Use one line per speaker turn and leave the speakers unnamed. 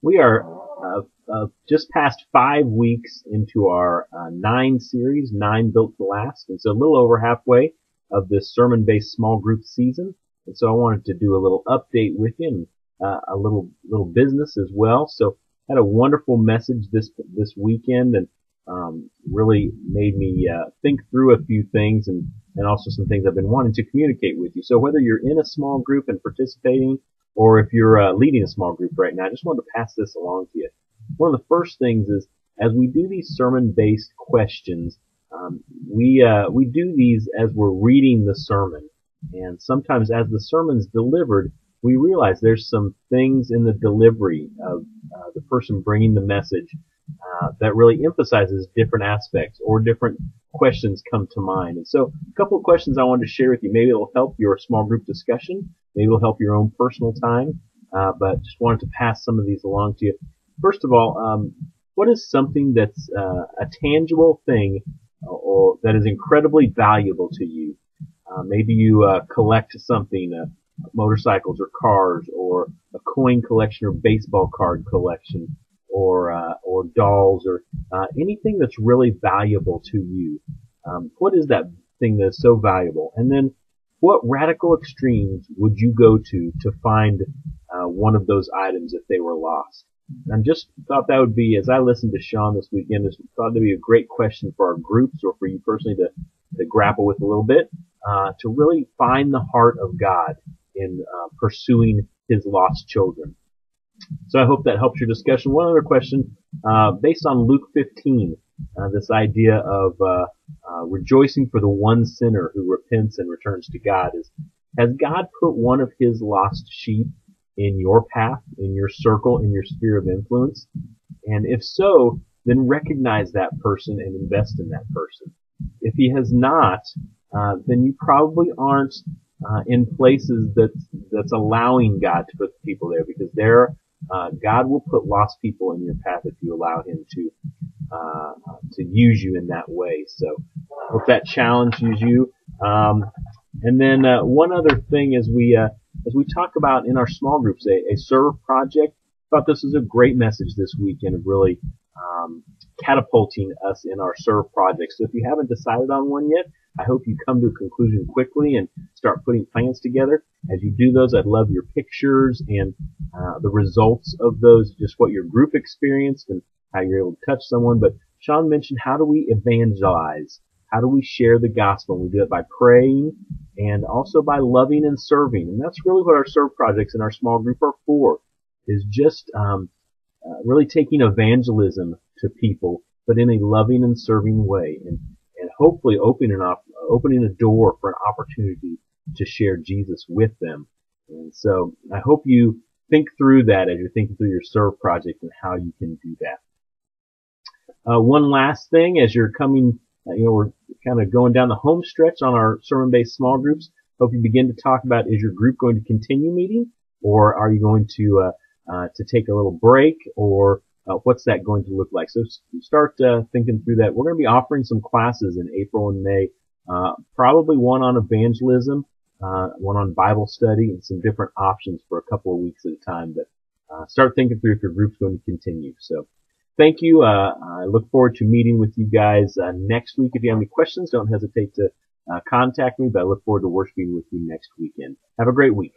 We are just past 5 weeks into our 9 series, 9 built to last, and so a little over halfway of this sermon-based small group season. And so I wanted to do a little update with you and a little business as well. So I had a wonderful message this weekend, and really made me think through a few things and also some things I've been wanting to communicate with you. So whether you're in a small group and participating, or if you're leading a small group right now, I just wanted to pass this along to you. One of the first things is, as we do these sermon-based questions, we do these as we're reading the sermon. And sometimes as the sermon's delivered, we realize there's some things in the delivery of the person bringing the message that really emphasizes different aspects, or different questions come to mind. And so a couple of questions I wanted to share with you. Maybe it'll help your small group discussion. Maybe it'll help your own personal time. But just wanted to pass some of these along to you. First of all, what is something that's a tangible thing or that is incredibly valuable to you? Maybe you collect something, motorcycles or cars, or a coin collection or baseball card collection, or dolls, or anything that's really valuable to you. What is that thing that's so valuable? And then what radical extremes would you go to find one of those items if they were lost? And just thought that would be, as I listened to Sean this weekend, just thought that'd be a great question for our groups, or for you personally to grapple with a little bit, to really find the heart of God in pursuing His lost children. So I hope that helps your discussion. One other question, based on Luke 15, this idea of rejoicing for the one sinner who repents and returns to God, is, has God put one of His lost sheep in your path, in your circle, in your sphere of influence? And if so, then recognize that person and invest in that person. If He has not, then you probably aren't in places that's allowing God to put the people there, because God will put lost people in your path if you allow Him to use you in that way. So hope that challenges you. And then one other thing, as we talk about in our small groups, a serve project. I thought this was a great message this weekend of really catapulting us in our serve project. So if you haven't decided on one yet, I hope you come to a conclusion quickly and start putting plans together. As you do those, I'd love your pictures and the results of those, just what your group experienced and how you're able to touch someone. But Sean mentioned, how do we evangelize? How do we share the gospel? We do it by praying and also by loving and serving. And that's really what our serve projects in our small group are for, is just really taking evangelism to people, but in a loving and serving way, and hopefully opening a door for an opportunity to share Jesus with them. And so I hope you think through that as you're thinking through your serve project and how you can do that. One last thing, as you're coming, we're kind of going down the home stretch on our sermon-based small groups. Hope you begin to talk about, is your group going to continue meeting, or are you going to take a little break, or what's that going to look like? So start thinking through that. We're going to be offering some classes in April and May, probably one on evangelism, one on Bible study, and some different options for a couple of weeks at a time. But start thinking through if your group's going to continue. So thank you. I look forward to meeting with you guys next week. If you have any questions, don't hesitate to contact me, but I look forward to worshiping with you next weekend. Have a great week.